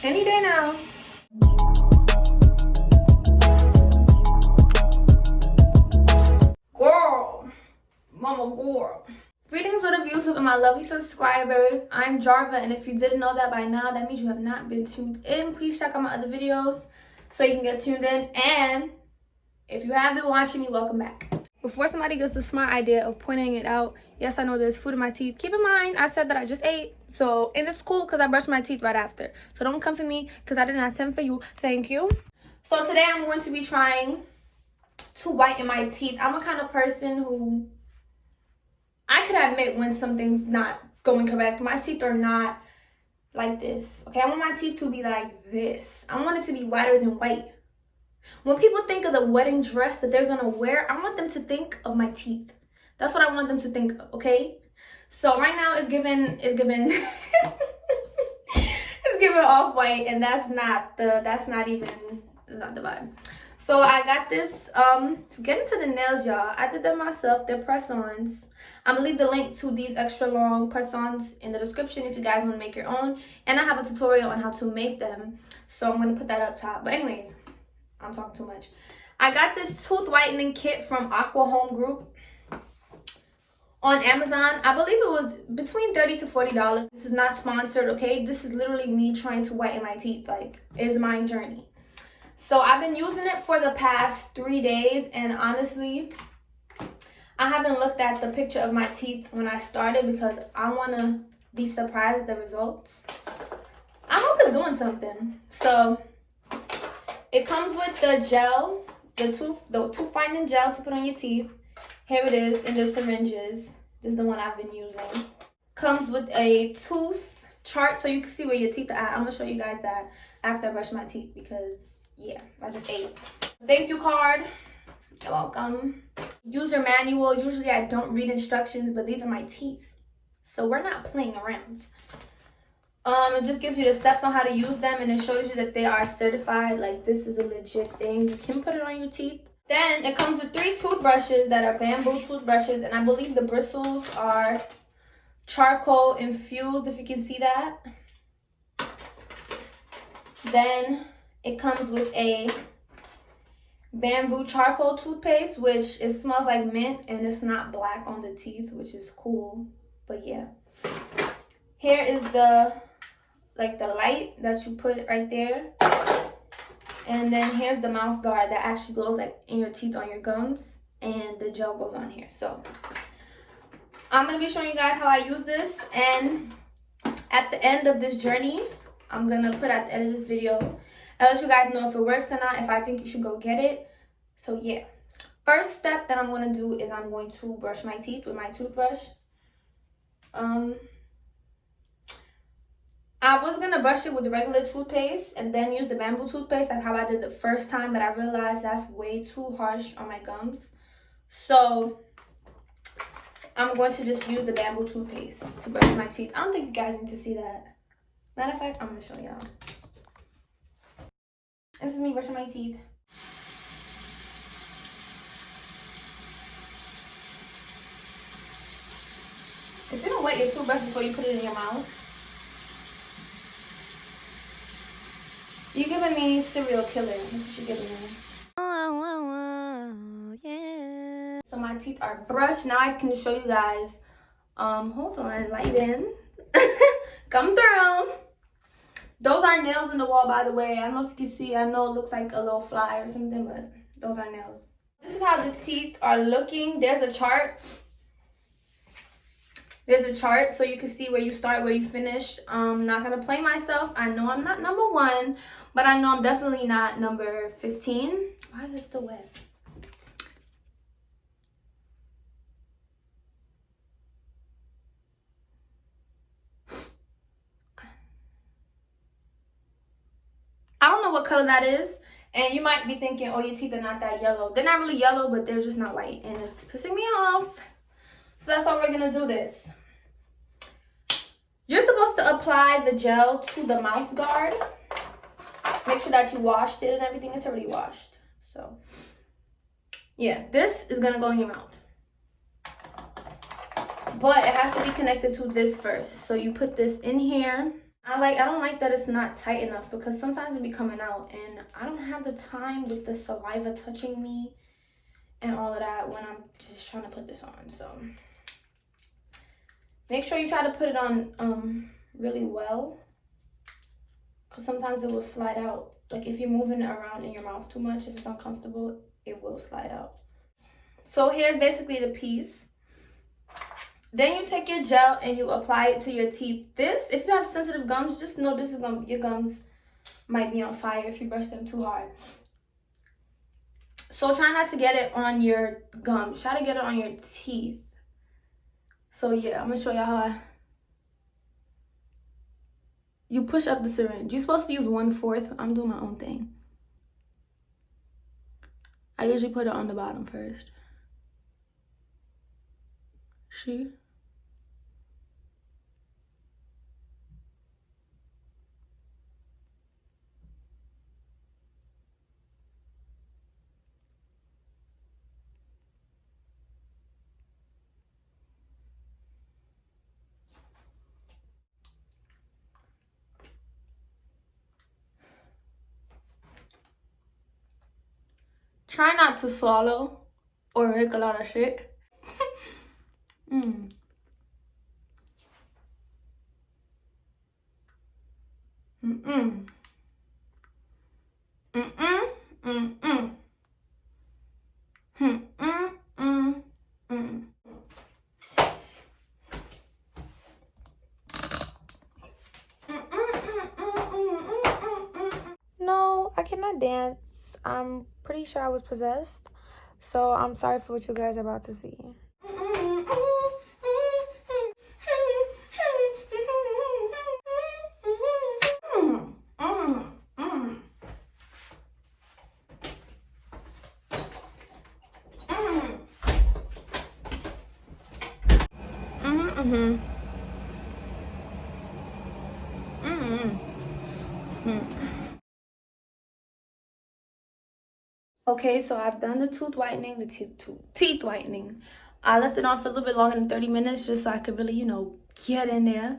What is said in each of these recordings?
Any day now. Girl. Mama girl. Greetings with the views of my lovely subscribers. I'm Jarva, and if you didn't know that by now, that means you have not been tuned in. Please check out my other videos so you can get tuned in. And if you have been watching me, welcome back. Before somebody gets the smart idea of pointing it out, yes, I know there's food in my teeth. Keep in mind, I said that I just ate. So, and it's cool because I brushed my teeth right after. So don't come for me because I did not send for you. Thank you. So today I'm going to be trying to whiten my teeth. I'm a kind of person who, I could admit when something's not going correct. My teeth are not like this. Okay, I want my teeth to be like this. I want it to be whiter than white. When people think of the wedding dress that they're gonna wear, I want them to think of my teeth. That's what I want them to think of, okay? So right now it's given it's given off-white, and that's not the vibe. So I got this to get into the nails, y'all. I did them myself. They're press-ons. I'm gonna leave the link to these extra long press-ons in the description if you guys want to make your own, and I have a tutorial on how to make them, so I'm gonna put that up top. But anyways, I'm talking too much. I got this tooth whitening kit from Aqua Home Group on Amazon. I believe it was between $30 to $40. This is not sponsored, okay? This is literally me trying to whiten my teeth. Like, it's my journey. So I've been using it for the past 3 days, and honestly, I haven't looked at the picture of my teeth when I started because I want to be surprised at the results. I hope it's doing something. So it comes with the gel, the tooth whitening gel to put on your teeth. Here it is in the syringes. This is the one I've been using. Comes with a tooth chart so you can see where your teeth are at. I'm gonna show you guys that after I brush my teeth because yeah, I just ate. Thank you card. You're welcome. User manual. Usually I don't read instructions, but these are my teeth, so we're not playing around. It just gives you the steps on how to use them, and it shows you that they are certified. Like, this is a legit thing. You can put it on your teeth. Then it comes with 3 toothbrushes that are bamboo toothbrushes, and I believe the bristles are charcoal infused, if you can see that. Then it comes with a bamboo charcoal toothpaste, which it smells like mint, and it's not black on the teeth, which is cool. But yeah, here is the light that you put right there, and then here's the mouth guard that actually goes like in your teeth on your gums, and the gel goes on here. So I'm gonna be showing you guys how I use this, and at the end of this journey, I'm gonna put at the end of this video, I'll let you guys know if it works or not, if I think you should go get it. So yeah, first step that I'm gonna do is I'm going to brush my teeth with my toothbrush. I was gonna brush it with the regular toothpaste and then use the bamboo toothpaste like how I did the first time, but I realized that's way too harsh on my gums. So I'm going to just use the bamboo toothpaste to brush my teeth. I don't think you guys need to see that. Matter of fact, I'm gonna show y'all. This is me brushing my teeth. If you don't wet your toothbrush before you put it in your mouth, you're giving me serial killer. That's what you're giving me. Yeah. So my teeth are brushed. Now I can show you guys. Hold on, light in. Come through. Those are nails in the wall, by the way. I don't know if you can see. I know it looks like a little fly or something, but those are nails. This is how the teeth are looking. There's a chart. There's a chart so you can see where you start, where you finish. I'm not going to play myself. I know I'm not number 1, but I know I'm definitely not number 15. Why is it still wet? I don't know what color that is. And you might be thinking, oh, your teeth are not that yellow. They're not really yellow, but they're just not white. And it's pissing me off. So that's how we're going to do this. You're supposed to apply the gel to the mouth guard. Make sure that you washed it and everything. It's already washed. So, yeah, this is going to go in your mouth. But it has to be connected to this first. So you put this in here. I don't like that it's not tight enough, because sometimes it be coming out and I don't have the time with the saliva touching me and all of that when I'm just trying to put this on. So make sure you try to put it on really well, because sometimes it will slide out. Like if you're moving it around in your mouth too much, if it's uncomfortable, it will slide out. So here's basically the piece. Then you take your gel and you apply it to your teeth. This, if you have sensitive gums, just know this is your gums might be on fire if you brush them too hard. So try not to get it on your gums. Try to get it on your teeth. So yeah, I'm gonna show y'all how you push up the syringe. You're supposed to use 1/4. I'm doing my own thing. I usually put it on the bottom first. See? Try not to swallow or make a lot of shit. Mm. Mm-mm. Mm-mm. Mm-mm. Mm-mm. Mm-mm. No, I cannot dance. I'm pretty sure I was possessed. So I'm sorry for what you guys are about to see. Okay, so I've done the tooth whitening, the teeth whitening. I left it on for a little bit longer than 30 minutes just so I could really, get in there.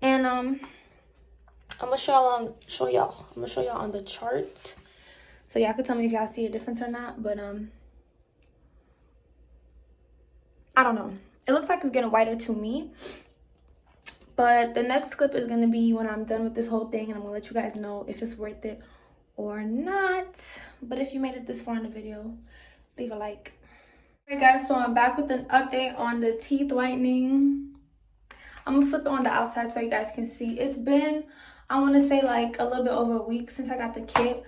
And I'm gonna show y'all on the chart. So y'all can tell me if y'all see a difference or not, but I don't know. It looks like it's getting whiter to me. But the next clip is gonna be when I'm done with this whole thing, and I'm gonna let you guys know if it's worth it or not. But if you made it this far in the video, leave a like. Alright guys, so I'm back with an update on the teeth whitening. I'm gonna flip it on the outside so you guys can see. It's been, I want to say, like a little bit over a week since I got the kit,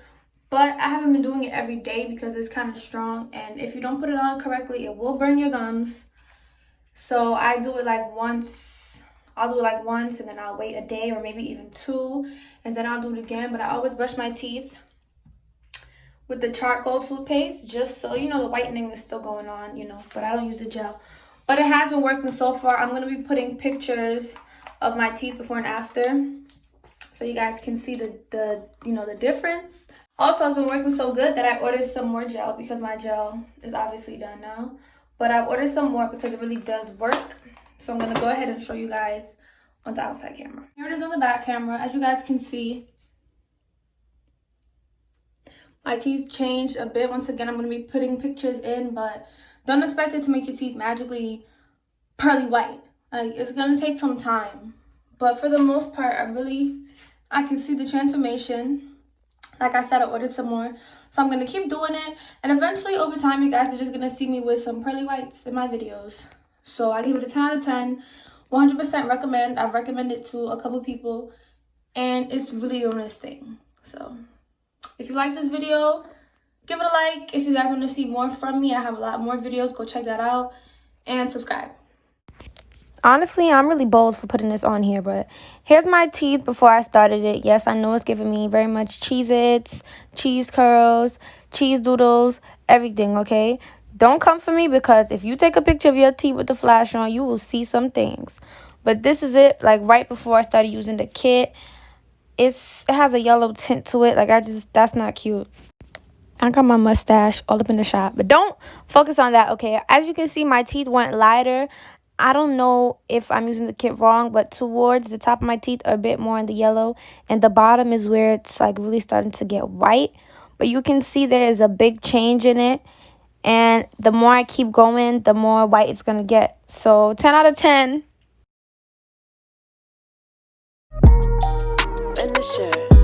but I haven't been doing it every day because it's kind of strong, and if you don't put it on correctly, it will burn your gums. So I do it like once. I'll do it like once, and then I'll wait a day or maybe even 2, and then I'll do it again. But I always brush my teeth with the charcoal toothpaste, just so the whitening is still going on, but I don't use the gel. But it has been working so far. I'm going to be putting pictures of my teeth before and after, so you guys can see the difference. Also, it's been working so good that I ordered some more gel, because my gel is obviously done now. But I've ordered some more because it really does work. So I'm going to go ahead and show you guys on the outside camera. Here it is on the back camera. As you guys can see, my teeth changed a bit. Once again, I'm going to be putting pictures in, but don't expect it to make your teeth magically pearly white. Like, it's going to take some time. But for the most part, I can see the transformation. Like I said, I ordered some more. So I'm going to keep doing it. And eventually, over time, you guys are just going to see me with some pearly whites in my videos. So I give it a 10 out of 10. 100% recommend. I've recommended it to a couple people, and it's really doing its thing. So if you like this video, give it a like. If you guys want to see more from me, I have a lot more videos. Go check that out and subscribe. Honestly, I'm really bold for putting this on here, but here's my teeth before I started it. Yes, I know it's giving me very much Cheez-Its, cheese curls, cheese doodles, everything, okay? Don't come for me, because if you take a picture of your teeth with the flash on, you will see some things. But this is it, like right before I started using the kit. It has a yellow tint to it. Like, that's not cute. I got my mustache all up in the shop. But don't focus on that, okay? As you can see, my teeth went lighter I don't know if I'm using the kit wrong, but towards the top of my teeth are a bit more in the yellow, and the bottom is where it's like really starting to get white. But you can see there is a big change in it, and the more I keep going, the more white it's gonna get. So 10 out of 10. Finisher.